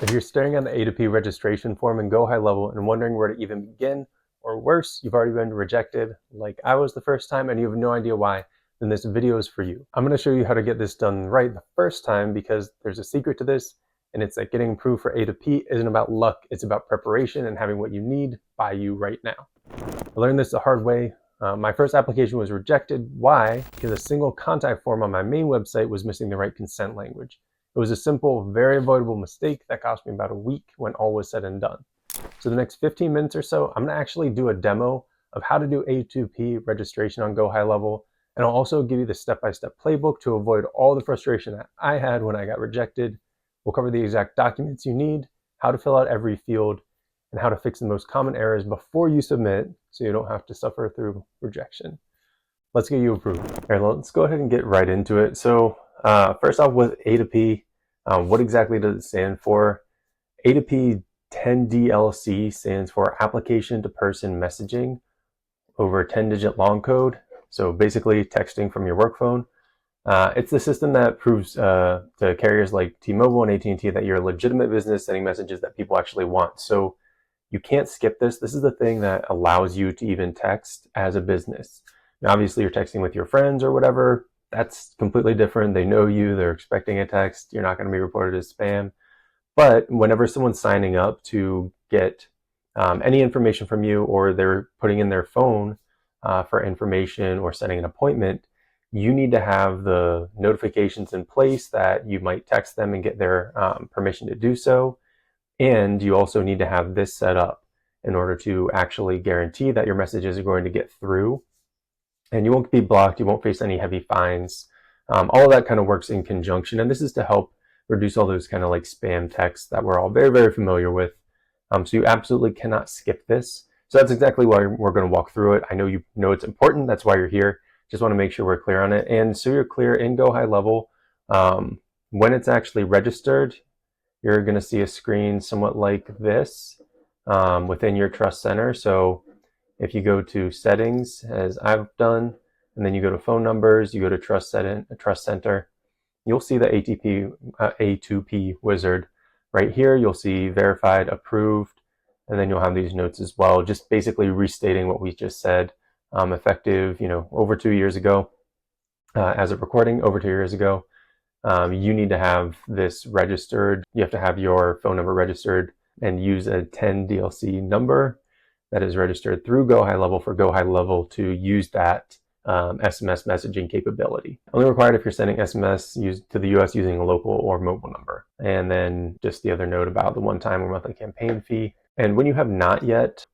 If you're staring at the A2P registration form in GoHighLevel and wondering where to even begin, or worse, you've already been rejected like I was the first time and you have no idea why, then this video is for you. I'm going to show you how to get this done right the first time because there's a secret to this, and it's that getting approved for A2P isn't about luck, it's about preparation and having what you need by you right now. I learned this the hard way. My first application was rejected. Why? Because a single contact form on my main website was missing the right consent language. It was a simple, very avoidable mistake that cost me about a week when all was said and done. So the next 15 minutes or so, I'm gonna actually do a demo of how to do A2P registration on GoHighLevel, and I'll also give you the step-by-step playbook to avoid all the frustration that I had when I got rejected. We'll cover the exact documents you need, how to fill out every field, and how to fix the most common errors before you submit so you don't have to suffer through rejection. Let's get you approved. All right, let's go ahead and get right into it. So first off, with A2P, what exactly does it stand for? A2P 10DLC stands for Application to Person Messaging over a 10-digit long code. So basically texting from your work phone. It's the system that proves to carriers like T-Mobile and AT&T that you're a legitimate business sending messages that people actually want. So you can't skip this. This is the thing that allows you to even text as a business. Now, obviously, you're texting with your friends or whatever. That's completely different. They know you. They're expecting a text. You're not going to be reported as spam. But whenever someone's signing up to get any information from you, or they're putting in their phone for information or setting an appointment, you need to have the notifications in place that you might text them and get their permission to do so. And you also need to have this set up in order to actually guarantee that your messages are going to get through. And you won't be blocked. You won't face any heavy fines. All of that kind of works in conjunction. And this is to help reduce all those kind of like spam texts that we're all very, very familiar with. So you absolutely cannot skip this. So that's exactly why we're going to walk through it. I know you know it's important. That's why you're here. Just want to make sure we're clear on it. And so you're clear in GoHighLevel. When it's actually registered, you're going to see a screen somewhat like this within your Trust Center. So if you go to Settings, as I've done, and then you go to Phone Numbers, you go to Trust Center, you'll see the A2P wizard. Right here, you'll see Verified, Approved, and then you'll have these notes as well, just basically restating what we just said, effective, over 2 years ago, as of recording, over 2 years ago. You need to have this registered. You have to have your phone number registered and use a 10 DLC number that is registered through GoHighLevel for GoHighLevel to use that SMS messaging capability. Only required if you're sending SMS to the US using a local or mobile number. And then just the other note about the one-time or monthly campaign fee. And when you have not yet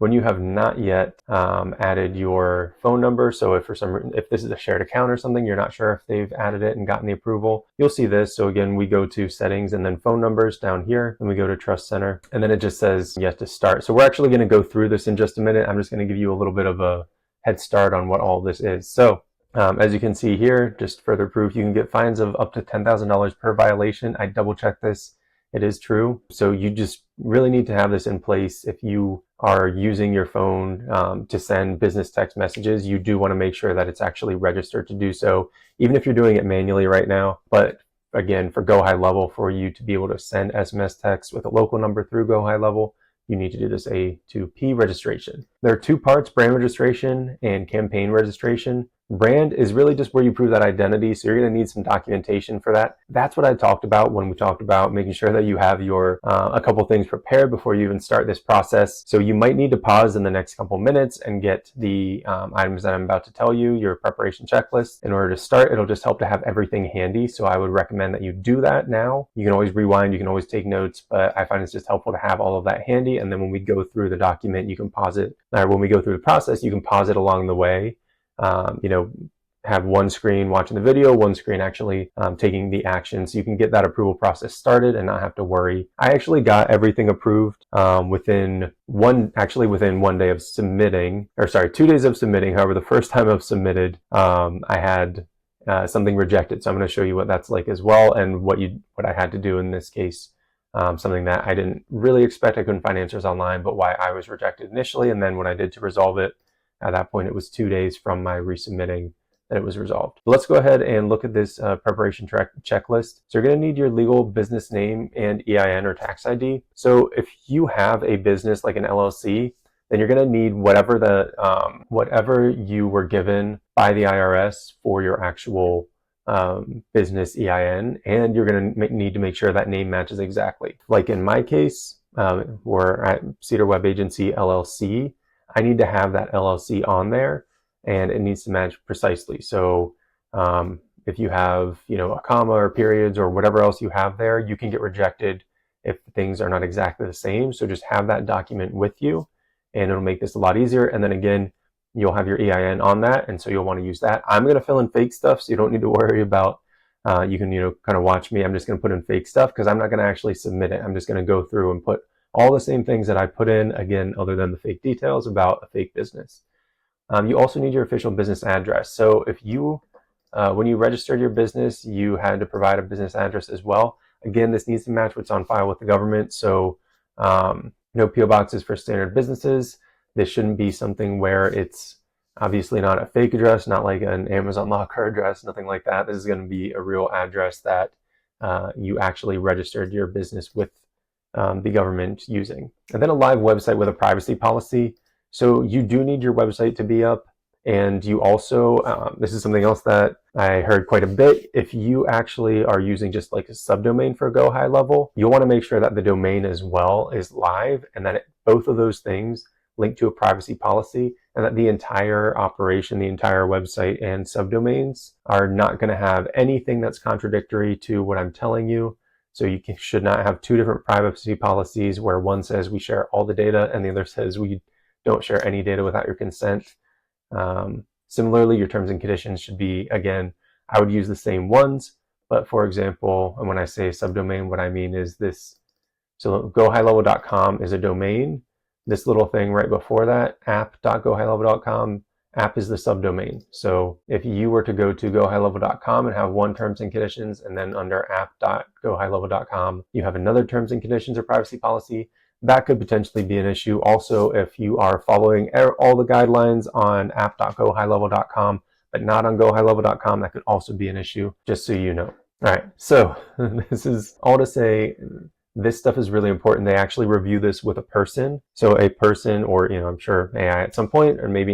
added your phone number, so if this is a shared account or something, you're not sure if they've added it and gotten the approval, you'll see this. So again, we go to Settings and then Phone Numbers down here, and we go to Trust Center, and then it just says yes to start. So we're actually going to go through this in just a minute. I'm just going to give you a little bit of a head start on what all this is. So as you can see here, just further proof, you can get fines of up to $10,000 per violation. I double checked this. It is true. So you just really need to have this in place. If you are using your phone to send business text messages, you do want to make sure that it's actually registered to do so, even if you're doing it manually right now. But again, for GoHighLevel, for you to be able to send SMS text with a local number through GoHighLevel, you need to do this A2P registration. There are two parts, brand registration and campaign registration. Brand is really just where you prove that identity, so you're going to need some documentation for that. That's what I talked about when we talked about making sure that you have your a couple things prepared before you even start this process. So you might need to pause in the next couple minutes and get the items that I'm about to tell you, your preparation checklist. In order to start, it'll just help to have everything handy, so I would recommend that you do that now. You can always rewind, you can always take notes, but I find it's just helpful to have all of that handy, and then when we go through the document, you can pause it, or when we go through the process, you can pause it along the way. Have one screen watching the video, one screen actually taking the action, so you can get that approval process started and not have to worry. I actually got everything approved within one day of submitting, 2 days of submitting. However, the first time I've submitted, I had something rejected. So I'm going to show you what that's like as well, and what I had to do in this case. Something that I didn't really expect. I couldn't find answers online, but why I was rejected initially, and then when I did to resolve it, at that point, it was 2 days from my resubmitting that it was resolved. But let's go ahead and look at this preparation checklist. So you're going to need your legal business name and EIN or tax ID. So if you have a business like an LLC, then you're going to need whatever you were given by the IRS for your actual business EIN, and you're going to need to make sure that name matches exactly. Like in my case, we're at Cedar Web Agency LLC. I need to have that LLC on there, and it needs to match precisely. So if you have, a comma or periods or whatever else you have there, you can get rejected if things are not exactly the same. So just have that document with you, and it'll make this a lot easier. And then again, you'll have your EIN on that, and so you'll want to use that. I'm going to fill in fake stuff, so you don't need to worry about, you can, kind of watch me. I'm just going to put in fake stuff because I'm not going to actually submit it. I'm just going to go through and put all the same things that I put in, again, other than the fake details about a fake business. You also need your official business address. So if you, when you registered your business, you had to provide a business address as well. Again, this needs to match what's on file with the government. So no PO boxes for standard businesses. This shouldn't be something where it's obviously not a fake address, not like an Amazon locker address, nothing like that. This is going to be a real address that you actually registered your business with the government using. And then a live website with a privacy policy. So you do need your website to be up. And you also, this is something else that I heard quite a bit. If you actually are using just like a subdomain for GoHighLevel, you'll want to make sure that the domain as well is live, and that both of those things link to a privacy policy, and that the entire operation, the entire website and subdomains are not going to have anything that's contradictory to what I'm telling you. So you should not have two different privacy policies where one says we share all the data and the other says we don't share any data without your consent. Similarly, your terms and conditions should be, again, I would use the same ones, but for example, and when I say subdomain, what I mean is this. So GoHighLevel.com is a domain. This little thing right before that, app.gohighlevel.com, app is the subdomain. So if you were to go to GoHighLevel.com and have one terms and conditions, and then under app.gohighlevel.com, you have another terms and conditions or privacy policy, that could potentially be an issue. Also, if you are following all the guidelines on app.gohighlevel.com, but not on GoHighLevel.com, that could also be an issue, just so you know. All right, so this is all to say, this stuff is really important. They actually review this with a person. So a person, or I'm sure AI at some point, or maybe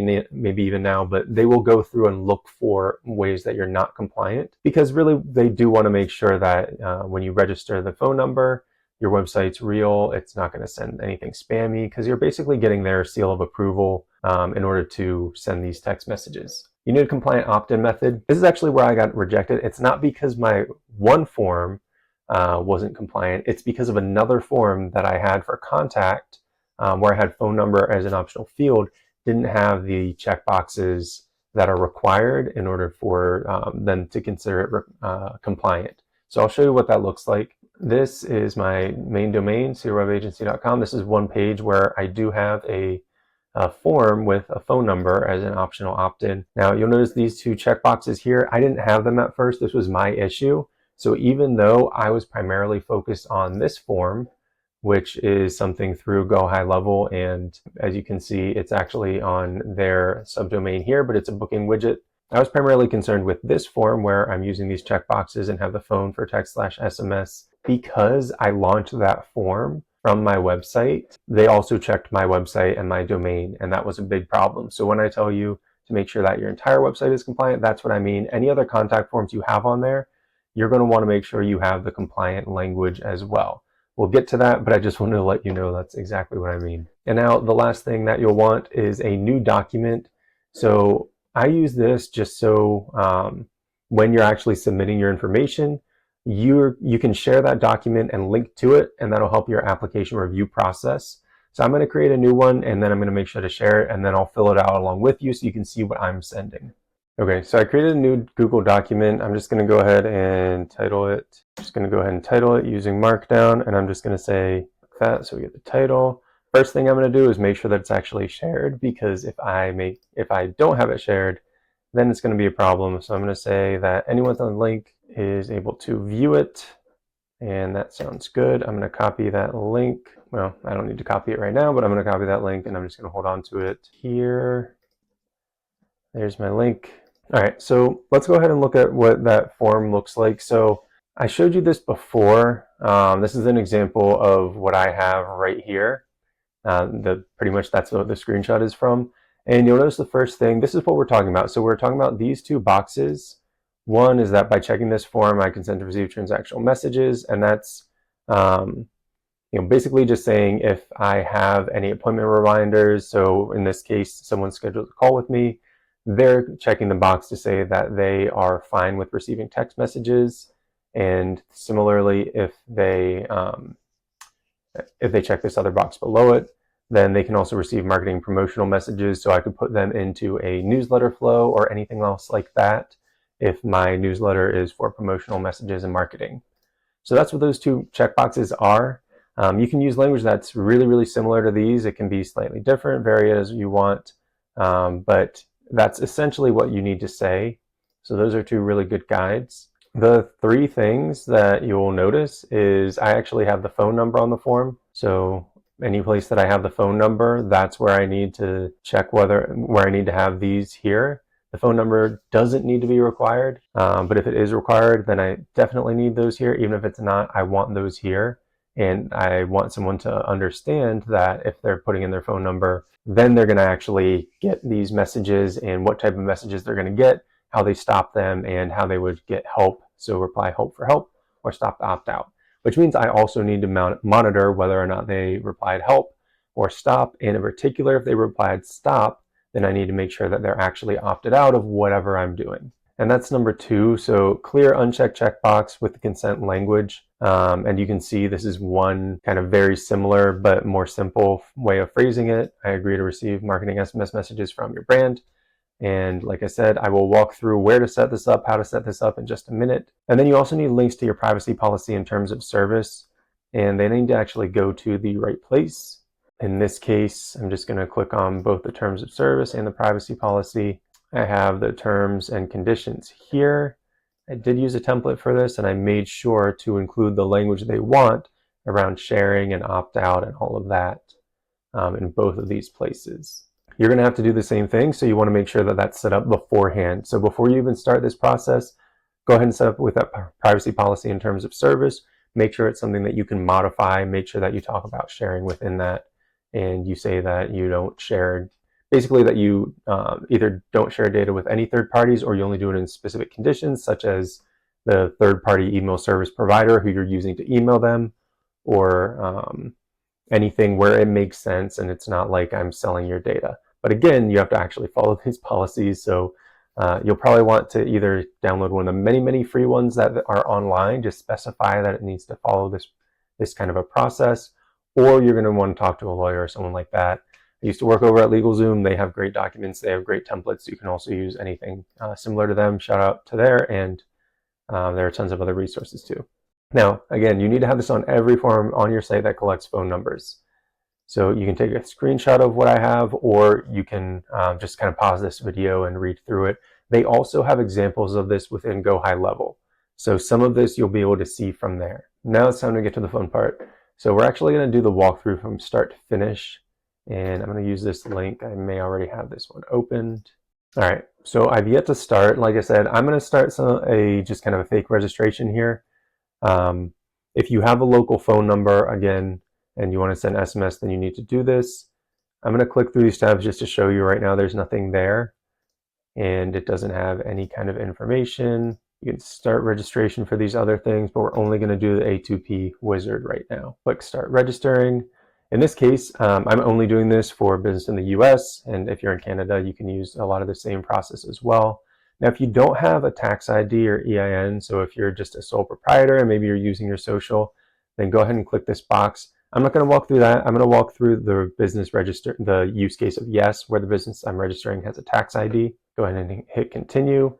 even now, but they will go through and look for ways that you're not compliant, because really they do want to make sure that when you register the phone number, your website's real. It's not going to send anything spammy, because you're basically getting their seal of approval in order to send these text messages. You need a compliant opt-in method. This is actually where I got rejected. It's not because my one form wasn't compliant. It's because of another form that I had for contact, where I had phone number as an optional field, didn't have the checkboxes that are required in order for them to consider it compliant. So I'll show you what that looks like. This is my main domain, cedarwebagency.com. This is one page where I do have a form with a phone number as an optional opt-in. Now you'll notice these two checkboxes here. I didn't have them at first. This was my issue. So even though I was primarily focused on this form, which is something through GoHighLevel, and as you can see, it's actually on their subdomain here, but it's a booking widget. I was primarily concerned with this form where I'm using these checkboxes and have the phone for text/SMS. Because I launched that form from my website, they also checked my website and my domain, and that was a big problem. So when I tell you to make sure that your entire website is compliant, that's what I mean. Any other contact forms you have on there, you're going to want to make sure you have the compliant language as well. We'll get to that, but I just wanted to let you know that's exactly what I mean. And now the last thing that you'll want is a new document. So I use this just so when you're actually submitting your information, you can share that document and link to it, and that'll help your application review process. So I'm going to create a new one, and then I'm going to make sure to share it, and then I'll fill it out along with you so you can see what I'm sending. Okay, so I created a new Google document. I'm just going to go ahead and title it. Using Markdown, and I'm just going to say that so we get the title. First thing I'm going to do is make sure that it's actually shared, because if I don't have it shared, then it's going to be a problem. So I'm going to say that anyone on the link is able to view it, and that sounds good. I'm going to copy that link. Well, I don't need to copy it right now, but I'm going to copy that link, and I'm just going to hold on to it here. There's my link. All right, so let's go ahead and look at what that form looks like. So I showed you this before. This is an example of what I have right here. Pretty much that's what the screenshot is from. And you'll notice the first thing, this is what we're talking about. So we're talking about these two boxes. One is that by checking this form, I consent to receive transactional messages, and that's basically just saying if I have any appointment reminders. So in this case, someone scheduled a call with me, they're checking the box to say that they are fine with receiving text messages. And similarly, if they check this other box below it, then they can also receive marketing promotional messages. So I could put them into a newsletter flow or anything else like that if my newsletter is for promotional messages and marketing. So that's what those two checkboxes are. You can use language that's really, really similar to these. It can be slightly different, vary as you want, but that's essentially what you need to say. So those are two really good guides. The three things that you'll notice is I actually have the phone number on the form. So any place that I have the phone number, that's where I need to check where I need to have these here. The phone number doesn't need to be required, but if it is required, then I definitely need those here. Even if it's not, I want those here. And I want someone to understand that if they're putting in their phone number, then they're going to actually get these messages and what type of messages they're going to get, how they stop them, and how they would get help. So reply help for help or stop to opt out, which means I also need to monitor whether or not they replied help or stop. And in particular, if they replied stop, then I need to make sure that they're actually opted out of whatever I'm doing. And that's number two. So clear unchecked checkbox with the consent language. And you can see this is one kind of very similar but more simple way of phrasing it. I agree to receive marketing SMS messages from your brand. And like I said, I will walk through where to set this up, how to set this up in just a minute. And then you also need links to your privacy policy and terms of service. And they need to actually go to the right place. In this case, I'm just going to click on both the terms of service and the privacy policy. I have the terms and conditions here. I did use a template for this, and I made sure to include the language they want around sharing and opt-out and all of that in both of these places. You're going to have to do the same thing, so you want to make sure that that's set up beforehand. So before you even start this process, go ahead and set up with that privacy policy in terms of service. Make sure it's something that you can modify. Make sure that you talk about sharing within that, and you say that you don't share, basically that you either don't share data with any third parties, or you only do it in specific conditions, such as the third-party email service provider who you're using to email them, or anything where it makes sense and it's not like I'm selling your data. But again, you have to actually follow these policies. So you'll probably want to either download one of the many, many free ones that are online, just specify that it needs to follow this kind of a process, or you're going to want to talk to a lawyer or someone like that. I used to work over at LegalZoom. They have great documents. They have great templates. You can also use anything similar to them. Shout out to there. And there are tons of other resources too. Now, again, you need to have this on every form on your site that collects phone numbers. So you can take a screenshot of what I have, or you can just kind of pause this video and read through it. They also have examples of this within GoHighLevel. So some of this you'll be able to see from there. Now it's time to get to the fun part. So we're actually going to do the walkthrough from start to finish. And I'm going to use this link. I may already have this one opened. All right, so I've yet to start. Like I said, I'm going to start just kind of a fake registration here. If you have a local phone number, again, and you want to send SMS, then you need to do this. I'm going to click through these tabs just to show you right now there's nothing there, and it doesn't have any kind of information. You can start registration for these other things, but we're only going to do the A2P wizard right now. Click start registering. In this case, I'm only doing this for business in the US, and if you're in Canada, you can use a lot of the same process as well. Now, if you don't have a tax ID or EIN, so if you're just a sole proprietor and maybe you're using your social, then go ahead and click this box. I'm not going to walk through that. I'm going to walk through the business register, the use case of yes, where the business I'm registering has a tax ID. Go ahead and hit continue.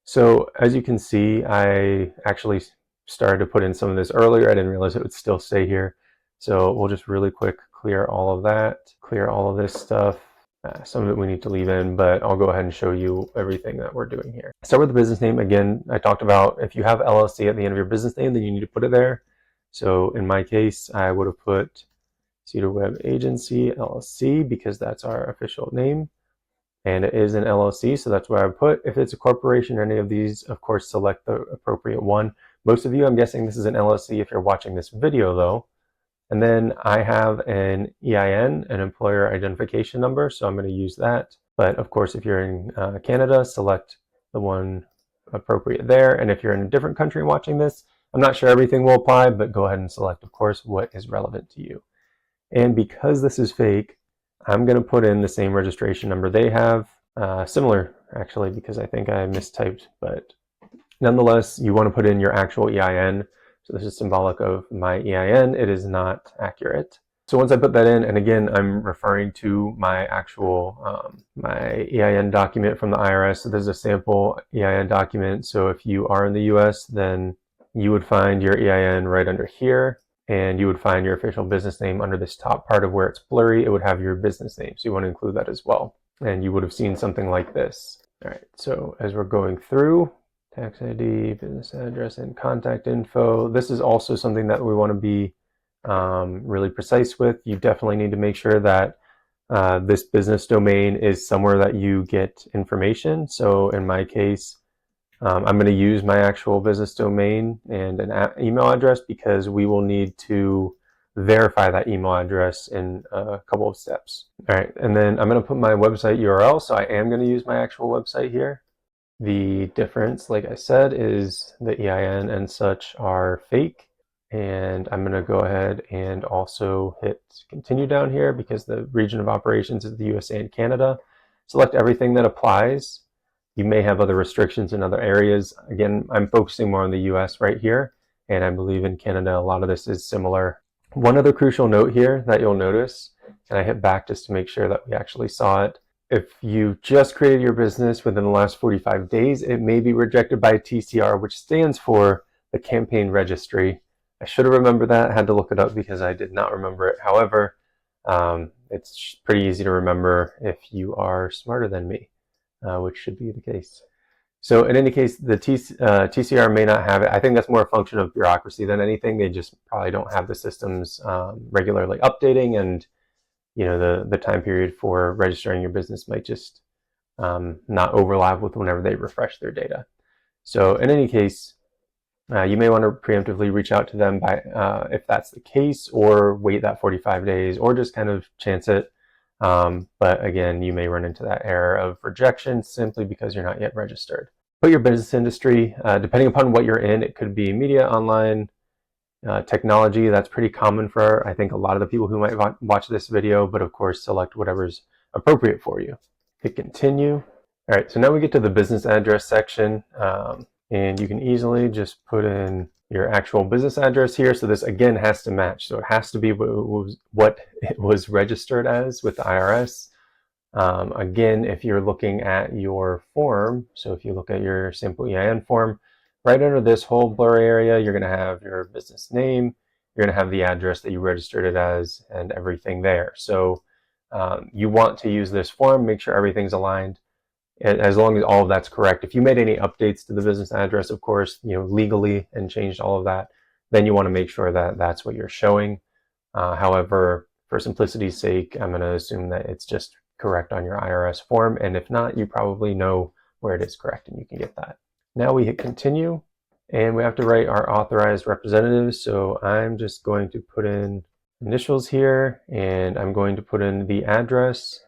So as you can see, I actually started to put in some of this earlier. I didn't realize it would still stay here. So we'll just really quick clear all of that, clear all of this stuff. Some of it we need to leave in, but I'll go ahead and show you everything that we're doing here. Start with the business name. Again, I talked about if you have LLC at the end of your business name, then you need to put it there. So in my case, I would have put Cedar Web Agency LLC because that's our official name. and it is an LLC, so that's what I would put. If it's a corporation or any of these, of course, select the appropriate one. Most of you, I'm guessing this is an LLC if you're watching this video though. And then I have an EIN, an employer identification number, so I'm going to use that. But of course, if you're in Canada, select the one appropriate there. And if you're in a different country watching this, I'm not sure everything will apply, but go ahead and select, of course, what is relevant to you. And because this is fake, I'm going to put in the same registration number they have. Similar, actually, because I think I mistyped, but nonetheless, you want to put in your actual EIN. So this is symbolic of my EIN. It is not accurate. So once I put that in, and again, I'm referring to my actual, my EIN document from the IRS. So there's a sample EIN document. So if you are in the US, then you would find your EIN right under here, and you would find your official business name under this top part of where it's blurry. It would have your business name. So you want to include that as well. And you would have seen something like this. All right, so as we're going through, tax ID, business address, and contact info. This is also something that we want to be really precise with. You definitely need to make sure that this business domain is somewhere that you get information. So in my case, I'm going to use my actual business domain and an email address because we will need to verify that email address in a couple of steps. All right, and then I'm going to put my website URL. So I am going to use my actual website here. The difference, like I said, is the EIN and such are fake. And I'm going to go ahead and also hit continue down here because the region of operations is the USA and Canada. Select everything that applies. You may have other restrictions in other areas. Again, I'm focusing more on the US right here. And I believe in Canada, a lot of this is similar. One other crucial note here that you'll notice, and I hit back just to make sure that we actually saw it. If you just created your business within the last 45 days, it may be rejected by TCR, which stands for the Campaign Registry. I should have remembered that. I had to look it up because I did not remember it. However, it's pretty easy to remember if you are smarter than me, which should be the case. So in any case, the TCR may not have it. I think that's more a function of bureaucracy than anything. They just probably don't have the systems regularly updating, and the time period for registering your business might just not overlap with whenever they refresh their data. So in any case, you may want to preemptively reach out to them by if that's the case, or wait that 45 days, or just kind of chance it. But again, you may run into that error of rejection simply because you're not yet registered. Put your business industry, depending upon what you're in, it could be media, online, technology. That's pretty common for, I think, a lot of the people who might watch this video, but of course, select whatever's appropriate for you. Hit continue. All right, so now we get to the business address section, and you can easily just put in your actual business address here. So this again has to match. So it has to be what it was registered as with the IRS. Again, if you're looking at your form, so if you look at your simple EIN form, right under this whole blur area, you're going to have your business name, you're going to have the address that you registered it as, and everything there. So you want to use this form, make sure everything's aligned, as long as all of that's correct. If you made any updates to the business address, of course, legally, and changed all of that, then you want to make sure that that's what you're showing. However, for simplicity's sake, I'm going to assume that it's just correct on your IRS form, and if not, you probably know where it is correct and you can get that. Now we hit continue, and we have to write our authorized representatives. So I'm just going to put in initials here, and I'm going to put in the address.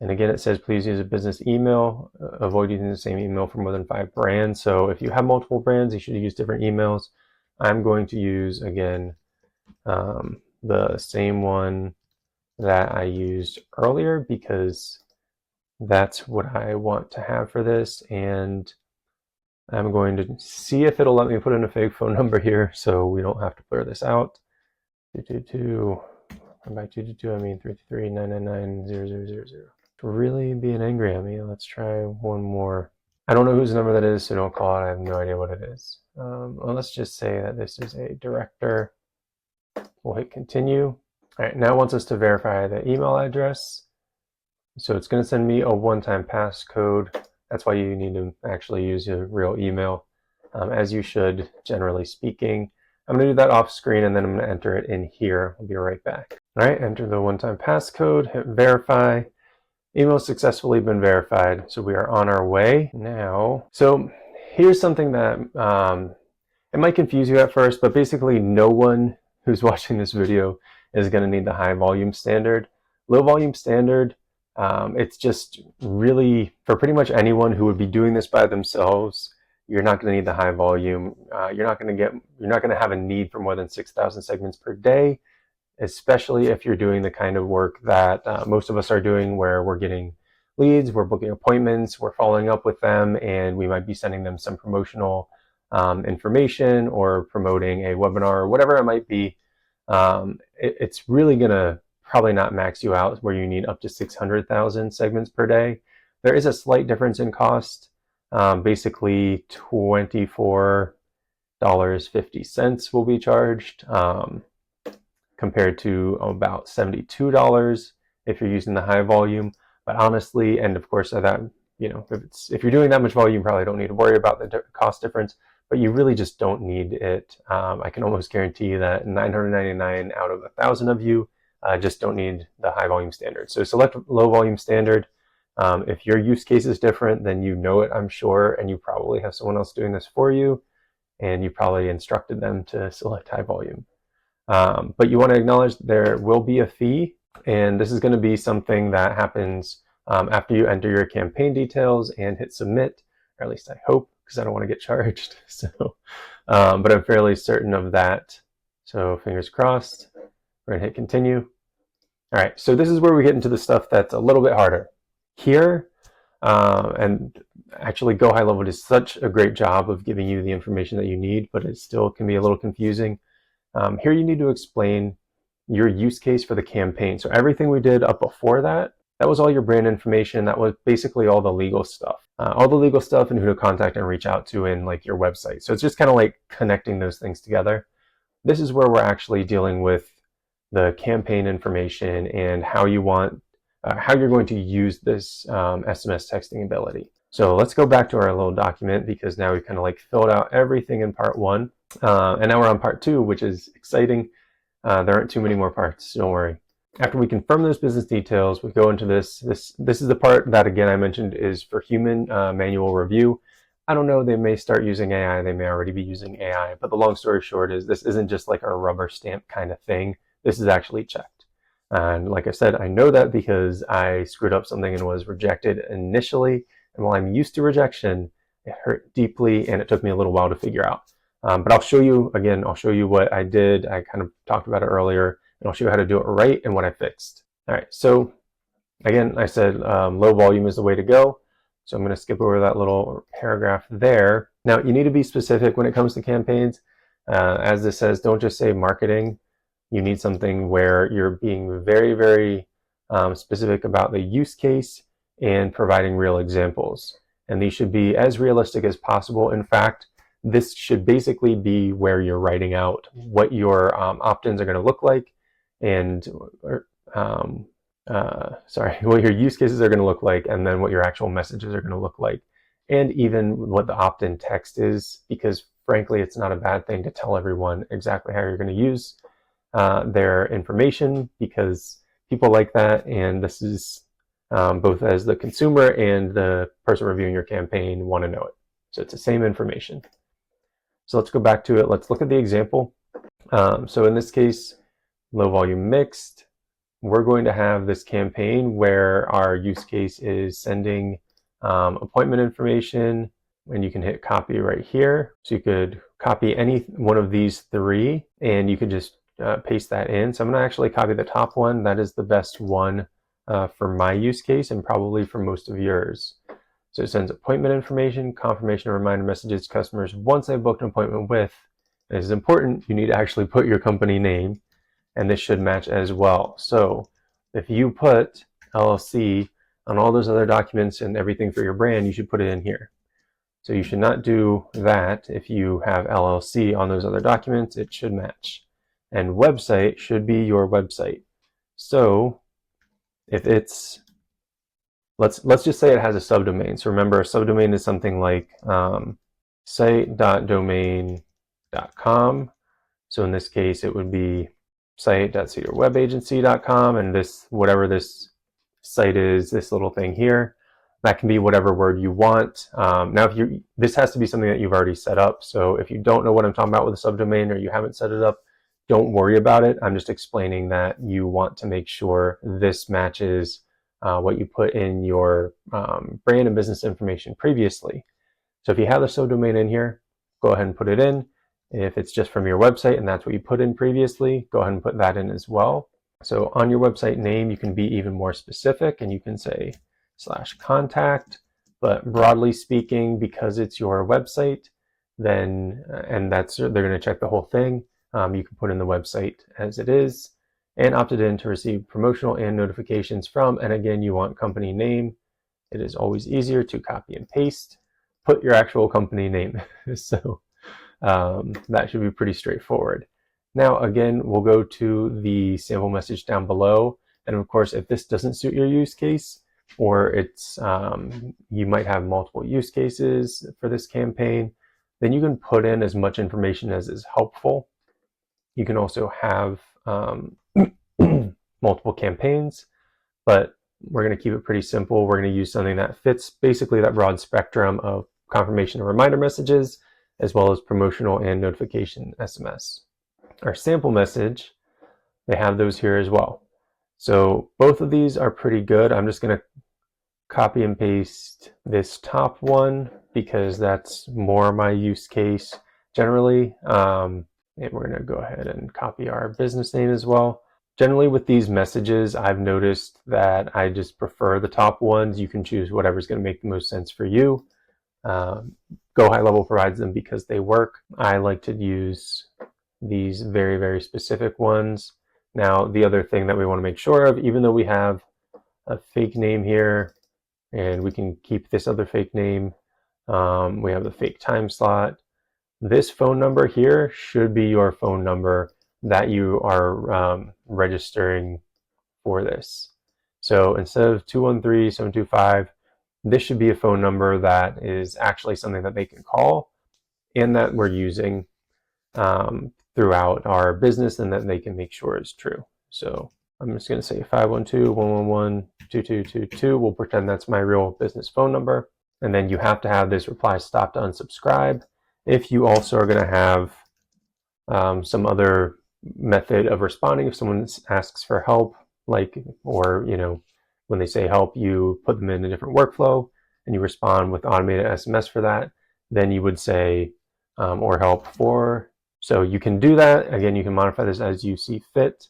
And again, it says please use a business email. Avoid using the same email for more than 5 brands. So if you have multiple brands, you should use different emails. I'm going to use, again, the same one that I used earlier because that's what I want to have for this. And I'm going to see if it'll let me put in a fake phone number here so we don't have to blur this out. 222, and by 222 I mean 333-999-0000. Really being angry at me. Let's try one more. I don't know whose number that is, so don't call it. I have no idea what it is. Well, let's just say that this is a director. We'll hit continue. All right, now it wants us to verify the email address. So it's going to send me a one-time passcode. That's why you need to actually use your real email, as you should, generally speaking. I'm going to do that off screen, and then I'm going to enter it in here. I'll be right back. All right, enter the one-time passcode, hit verify. Email successfully been verified, so we are on our way now. So here's something that it might confuse you at first, but basically no one who's watching this video is going to need the high volume standard. Low volume standard, it's just really for pretty much anyone who would be doing this by themselves. You're not going to need the high volume. You're not going to have a need for more than 6,000 segments per day, especially if you're doing the kind of work that most of us are doing, where we're getting leads, we're booking appointments, we're following up with them, and we might be sending them some promotional information or promoting a webinar or whatever it might be. It's really going to probably not max you out where you need up to 600,000 segments per day. There is a slight difference in cost. Basically $24.50 will be charged, compared to about $72 if you're using the high volume. But honestly, and of course that, if you're doing that much volume, you probably don't need to worry about the cost difference, but you really just don't need it. I can almost guarantee that 999 out of 1,000 of you just don't need the high volume standard. So select low volume standard. If your use case is different, then you know it, I'm sure, and you probably have someone else doing this for you, and you probably instructed them to select high volume. But you want to acknowledge there will be a fee, and this is going to be something that happens after you enter your campaign details and hit submit, or at least I hope, because I don't want to get charged. So, but I'm fairly certain of that. So fingers crossed. We're going to hit continue. All right, so this is where we get into the stuff that's a little bit harder. Here, and actually GoHighLevel does such a great job of giving you the information that you need, but it still can be a little confusing. Here you need to explain your use case for the campaign. So everything we did up before that was all your brand information. That was basically all the legal stuff. All the legal stuff and who to contact and reach out to in like your website. So it's just kind of like connecting those things together. This is where we're actually dealing with the campaign information and how you want, how you're going to use this SMS texting ability. So let's go back to our little document, because now we've kind of like filled out everything in part one. And now we're on part two, which is exciting. There aren't too many more parts, don't worry. After we confirm those business details, we go into this. This is the part that, again, I mentioned is for human manual review. I don't know, they may start using AI, they may already be using AI, but the long story short is this isn't just like a rubber stamp kind of thing. This is actually checked. And like I said, I know that because I screwed up something and was rejected initially. And while I'm used to rejection, it hurt deeply and it took me a little while to figure out. But I'll show you, again, I'll show you what I did. I kind of talked about it earlier, and I'll show you how to do it right and what I fixed. All right, so again, I said low volume is the way to go. So I'm going to skip over that little paragraph there. Now, you need to be specific when it comes to campaigns. As this says, don't just say marketing. You need something where you're being very, very specific about the use case and providing real examples. And these should be as realistic as possible. In fact, this should basically be where you're writing out what your opt-ins are going to look like, and what your use cases are going to look like, and then what your actual messages are going to look like, and even what the opt-in text is, because frankly, it's not a bad thing to tell everyone exactly how you're going to use their information, because people like that, and this is both as the consumer and the person reviewing your campaign want to know it. So it's the same information. So let's go back to it. Let's look at the example. So in this case, low volume mixed, we're going to have this campaign where our use case is sending appointment information, and you can hit copy right here. So you could copy any one of these three, and you could just paste that in. So I'm going to actually copy the top one. That is the best one for my use case and probably for most of yours. So it sends appointment information, confirmation, and reminder messages to customers once they've booked an appointment with. And this is important. You need to actually put your company name, and this should match as well. So if you put LLC on all those other documents and everything for your brand, you should put it in here. So you should not do that. If you have LLC on those other documents, it should match. And website should be your website. So if it's, let's just say it has a subdomain. So remember, a subdomain is something like site.domain.com. So in this case, it would be site.cedarwebagency.com, and this, whatever this site is this little thing here. That can be whatever word you want. Now, this has to be something that you've already set up. So if you don't know what I'm talking about with a subdomain or you haven't set it up, don't worry about it. I'm just explaining that you want to make sure this matches what you put in your brand and business information previously. So if you have the subdomain in here, go ahead and put it in. If it's just from your website and that's what you put in previously, go ahead and put that in as well. So on your website name, you can be even more specific and you can say /contact, but broadly speaking, because it's your website, then, and they're going to check the whole thing, you can put in the website as it is and opted in to receive promotional and notifications from, and again, you want company name. It is always easier to copy and paste, put your actual company name. So that should be pretty straightforward. Now, again, we'll go to the sample message down below. And of course, if this doesn't suit your use case, or it's you might have multiple use cases for this campaign, then you can put in as much information as is helpful. You can also have multiple campaigns, but we're going to keep it pretty simple. We're going to use something that fits basically that broad spectrum of confirmation and reminder messages, as well as promotional and notification SMS. Our sample message, they have those here as well. So both of these are pretty good. I'm just going to copy and paste this top one because that's more my use case generally. And we're going to go ahead and copy our business name as well. Generally with these messages, I've noticed that I just prefer the top ones. You can choose whatever's going to make the most sense for you. GoHighLevel provides them because they work. I like to use these very, very specific ones. Now, the other thing that we want to make sure of, even though we have a fake name here, and we can keep this other fake name, we have the fake time slot. This phone number here should be your phone number that you are registering for this. So instead of 213-725, this should be a phone number that is actually something that they can call and that we're using throughout our business and that they can make sure is true. So I'm just going to say 512-111-2222. We'll pretend that's my real business phone number. And then you have to have this reply stop to unsubscribe. If you also are going to have some other method of responding, if someone asks for help, like, or, you know, when they say help, you put them in a different workflow and you respond with automated SMS for that, then you would say, or help for. So you can do that. Again, you can modify this as you see fit,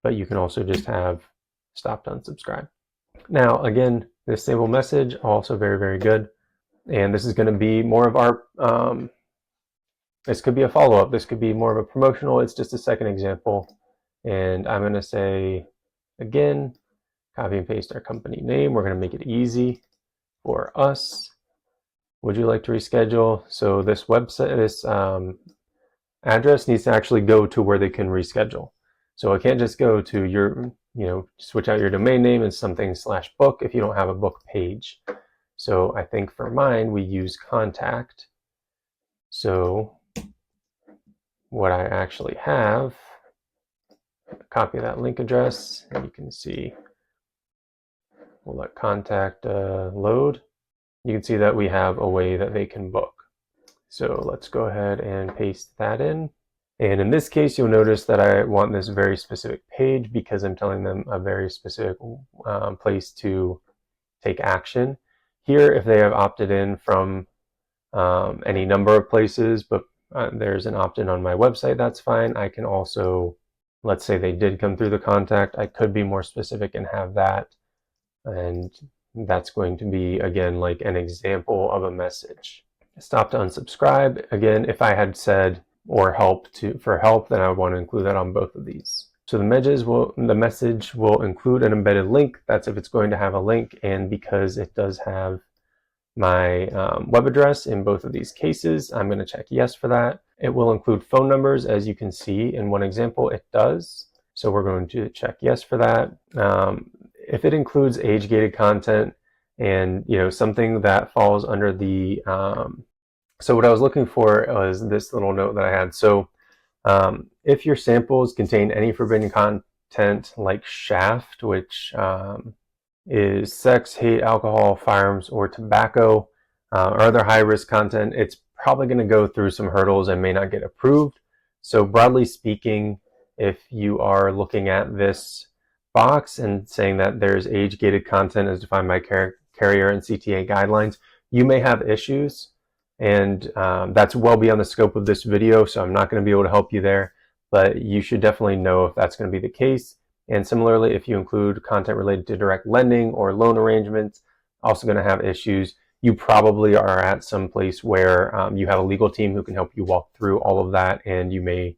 but you can also just have stop to unsubscribe. Now, again, this sample message, also very, very good. And this is going to be more of our, this could be a follow-up. This could be more of a promotional. It's just a second example. And I'm going to say, again, copy and paste our company name. We're going to make it easy for us. Would you like to reschedule? So this website, this address needs to actually go to where they can reschedule. So it can't just go to your, you know, switch out your domain name and something /book if you don't have a book page. So I think for mine, we use contact. So what I actually have, copy that link address, and you can see, we'll let contact load. You can see that we have a way that they can book. So let's go ahead and paste that in. And in this case, you'll notice that I want this very specific page because I'm telling them a very specific place to take action. Here, if they have opted in from any number of places, but there's an opt-in on my website, that's fine. I can also, let's say they did come through the contact, I could be more specific and have that. And that's going to be, again, like an example of a message. Stop to unsubscribe. Again, if I had said or help for help, then I would want to include that on both of these. So the message will include an embedded link. That's if it's going to have a link, and because it does have my web address in both of these cases, I'm going to check yes for that. It will include phone numbers, as you can see in one example, it does. So we're going to check yes for that. If it includes age-gated content and, you know, something that falls under the, so what I was looking for was this little note that I had. So if your samples contain any forbidden content like shaft, which is sex, hate, alcohol, firearms, or tobacco, or other high-risk content, it's probably going to go through some hurdles and may not get approved. So broadly speaking, if you are looking at this box and saying that there's age-gated content as defined by carrier and CTA guidelines, you may have issues, and that's well beyond the scope of this video, so I'm not going to be able to help you there, but you should definitely know if that's going to be the case. And similarly, if you include content related to direct lending or loan arrangements, also going to have issues. You probably are at some place where you have a legal team who can help you walk through all of that, and you may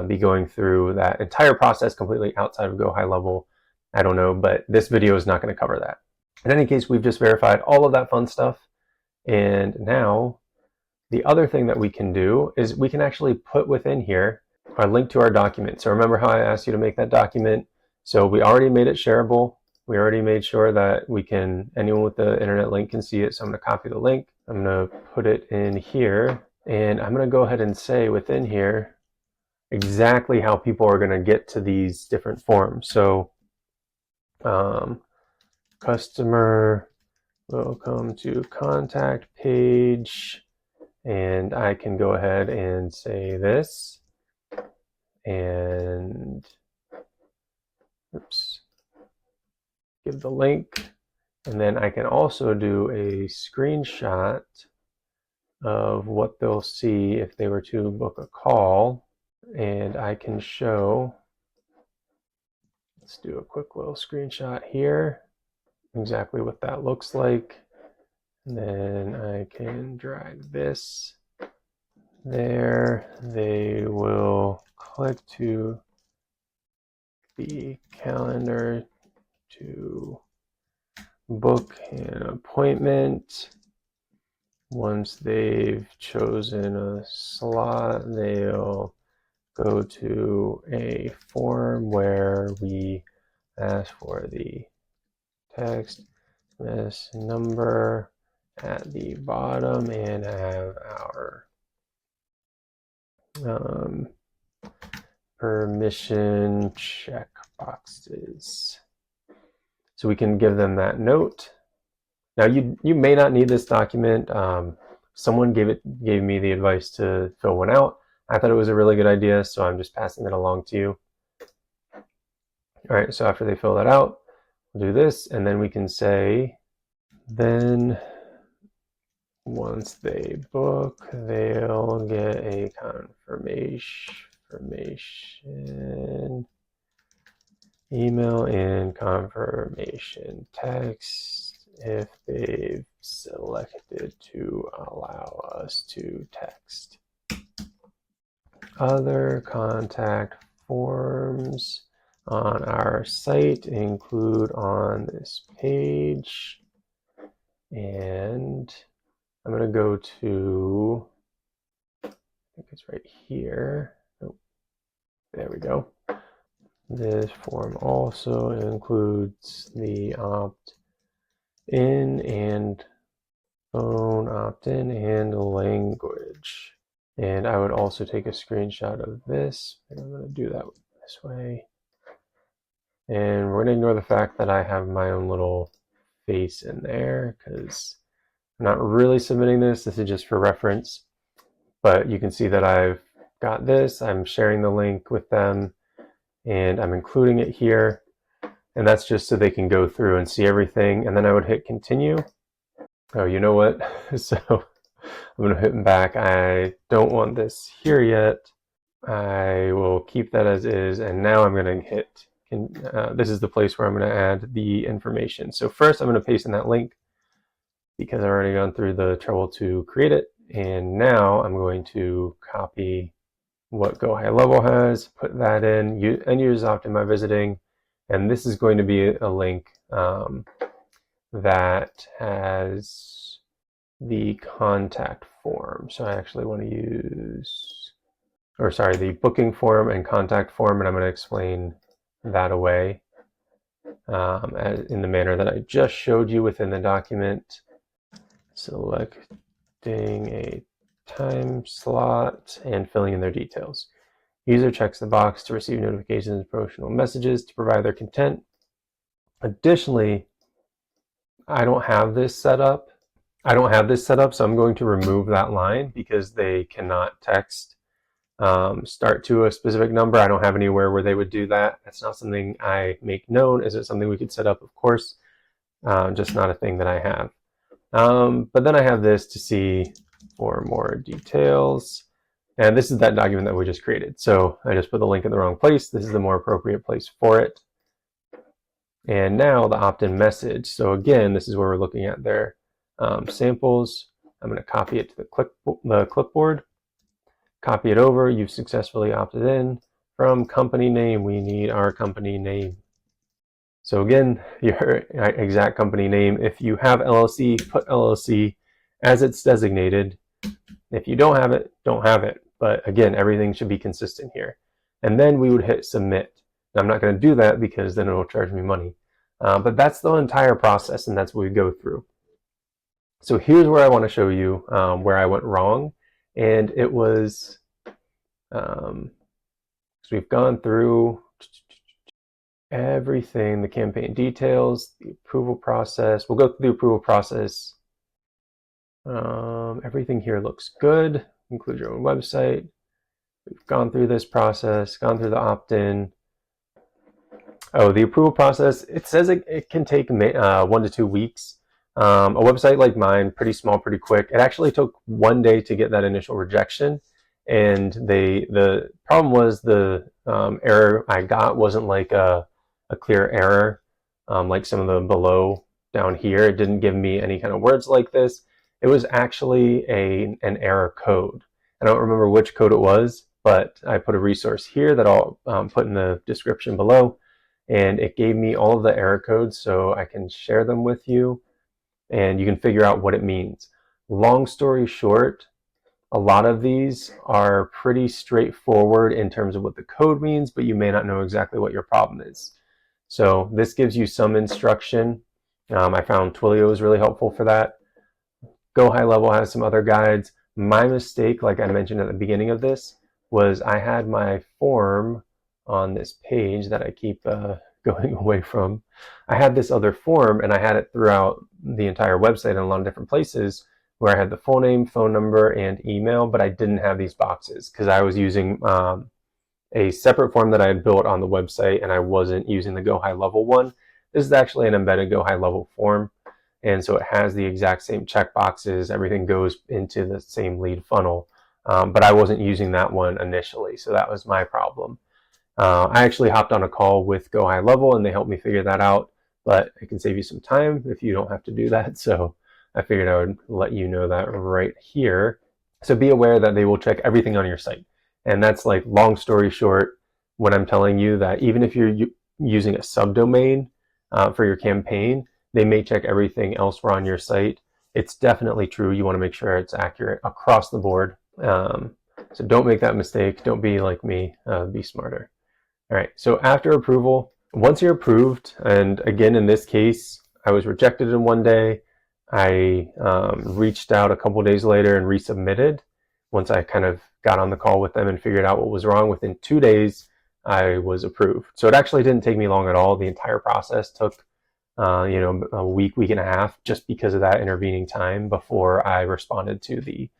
be going through that entire process completely outside of GoHighLevel. I don't know, but this video is not going to cover that. In any case, we've just verified all of that fun stuff, and now the other thing that we can do is we can actually put within here a link to our document. So remember how I asked you to make that document? So we already made it shareable. We already made sure that anyone with the internet link can see it. So I'm going to copy the link. I'm going to put it in here, and I'm going to go ahead and say within here exactly how people are going to get to these different forms. So customer will come to contact page, and I can go ahead and say this, and oops, give the link, and then I can also do a screenshot of what they'll see if they were to book a call, and I can show, let's do a quick little screenshot here, exactly what that looks like, and then I can drag this there. They will click to the calendar to book an appointment. Once they've chosen a slot, they'll go to a form where we ask for the text mess number at the bottom and have our permission check boxes. So we can give them that note. Now you may not need this document. Someone gave me the advice to fill one out. I thought it was a really good idea, so I'm just passing it along to you. All right, so after they fill that out, we'll do this, and then we can say, then once they book, they'll get a confirmation email and confirmation text if they've selected to allow us to text. Other contact forms on our site include on this page, and I'm going to go to, I think it's right here. Oh, there we go. This form also includes the opt-in and phone opt-in and language. And I would also take a screenshot of this. And I'm going to do that this way. And we're going to ignore the fact that I have my own little face in there because I'm not really submitting this. This is just for reference. But you can see that I've got this. I'm sharing the link with them, and I'm including it here. And that's just so they can go through and see everything. And then I would hit continue. Oh, you know what? So I'm going to hit them back. I don't want this here yet. I will keep that as is. And now I'm going to hit, this is the place where I'm going to add the information. So first I'm going to paste in that link because I've already gone through the trouble to create it. And now I'm going to copy what GoHighLevel has, put that in, end users opt-in by visiting. And this is going to be a link that has the contact form. So I actually want to use, or sorry, the booking form and contact form, and I'm going to explain that away in the manner that I just showed you within the document. Selecting a time slot and filling in their details. User checks the box to receive notifications and promotional messages to provide their consent. Additionally, I don't have this set up. So I'm going to remove that line because they cannot text start to a specific number. I don't have anywhere where they would do that. That's not something I make known. Is it something we could set up? Of course, just not a thing that I have. But then I have this to see for more details. And this is that document that we just created. So I just put the link in the wrong place. This is the more appropriate place for it. And now the opt-in message. So again, this is where we're looking at their samples. I'm going to copy it to the clipboard. Copy it over. You've successfully opted in. From company name, we need our company name. So again, your exact company name. If you have LLC, put LLC as it's designated. If you don't have it, don't have it. But again, everything should be consistent here. And then we would hit submit. Now, I'm not going to do that because then it'll charge me money. But that's the entire process, and that's what we go through. So here's where I want to show you where I went wrong. And it was, so we've gone through everything, the campaign details, the approval process. We'll go through the approval process. Everything here looks good. Include your own website. We've gone through this process, gone through the opt-in. Oh, the approval process, it says it can take 1 to 2 weeks. A website like mine, pretty small, pretty quick. It actually took 1 day to get that initial rejection. And the problem was the error I got wasn't like a clear error, like some of the below down here. It didn't give me any kind of words like this. It was actually an error code. I don't remember which code it was, but I put a resource here that I'll put in the description below. And it gave me all of the error codes so I can share them with you and you can figure out what it means. Long story short, a lot of these are pretty straightforward in terms of what the code means, but you may not know exactly what your problem is. So this gives you some instruction. I found Twilio is really helpful for that. GoHighLevel has some other guides. My mistake, like I mentioned at the beginning of this, was I had my form on this page that I keep going away from. I had this other form and I had it throughout the entire website in a lot of different places where I had the full name, phone number, and email, but I didn't have these boxes because I was using a separate form that I had built on the website and I wasn't using the GoHighLevel one. This is actually an embedded GoHighLevel form. And so it has the exact same checkboxes. Everything goes into the same lead funnel. But I wasn't using that one initially. So that was my problem. I actually hopped on a call with GoHighLevel and they helped me figure that out. But it can save you some time if you don't have to do that. So I figured I would let you know that right here. So be aware that they will check everything on your site. And that's like, long story short, when I'm telling you that even if you're using a subdomain for your campaign, they may check everything elsewhere on your site. It's definitely true. You want to make sure it's accurate across the board. So don't make that mistake. Don't be like me. Be smarter. All right. So after approval, once you're approved, and again, in this case, I was rejected in 1 day. I reached out a couple days later and resubmitted. Once I kind of got on the call with them and figured out what was wrong, within 2 days, I was approved. So it actually didn't take me long at all. The entire process took a week and a half, just because of that intervening time before I responded to the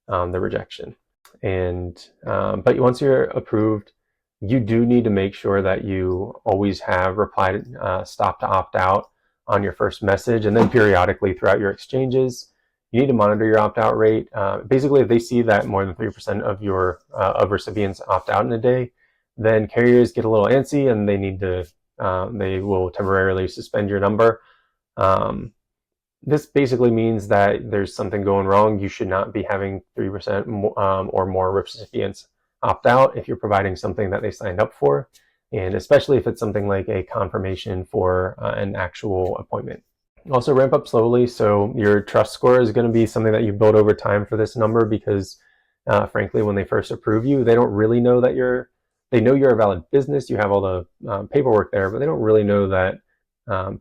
rejection. And but once you're approved, you do need to make sure that you always have reply stop to opt out on your first message, and then periodically throughout your exchanges, you need to monitor your opt-out rate. Basically, if they see that more than 3% of your recipients opt out in a day, then carriers get a little antsy and they need to they will temporarily suspend your number. This basically means that there's something going wrong. You should not be having 3% or more recipients opt out if you're providing something that they signed up for, and especially if it's something like a confirmation for an actual appointment. Also, ramp up slowly. So your trust score is going to be something that you build over time for this number, because frankly, when they first approve you, they don't really know that they know you're a valid business. You have all the paperwork there, but they don't really know that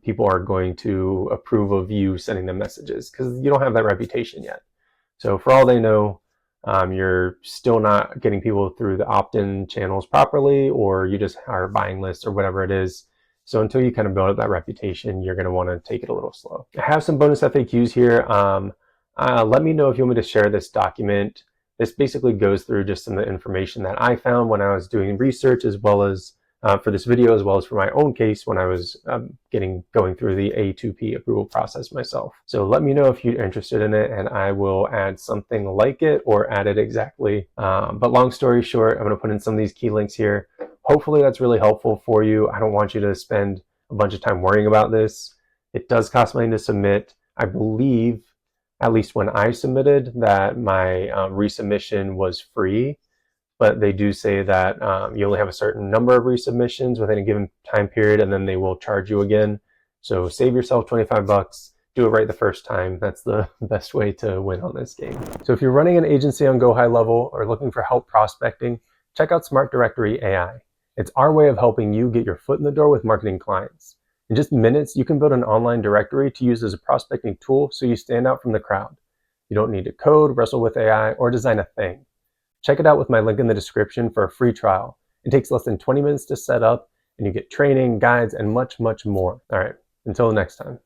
people are going to approve of you sending them messages, because you don't have that reputation yet. So for all they know, you're still not getting people through the opt-in channels properly, or you just are buying lists or whatever it is. So until you kind of build up that reputation, you're going to want to take it a little slow. I have some bonus FAQs here. Let me know if you want me to share this document. This basically goes through just some of the information that I found when I was doing research, as well as for this video, as well as for my own case when I was going through the A2P approval process myself. So let me know if you're interested in it, and I will add something like it or add it exactly. But long story short, I'm going to put in some of these key links here. Hopefully that's really helpful for you. I don't want you to spend a bunch of time worrying about this. It does cost money to submit. I believe, at least when I submitted, that my resubmission was free. But they do say that you only have a certain number of resubmissions within a given time period, and then they will charge you again. So save yourself 25 bucks, do it right the first time. That's the best way to win on this game. So if you're running an agency on GoHighLevel or looking for help prospecting, check out Smart Directory AI. It's our way of helping you get your foot in the door with marketing clients. In just minutes, you can build an online directory to use as a prospecting tool so you stand out from the crowd. You don't need to code, wrestle with AI, or design a thing. Check it out with my link in the description for a free trial. It takes less than 20 minutes to set up, and you get training, guides, and much, much more. All right, until next time.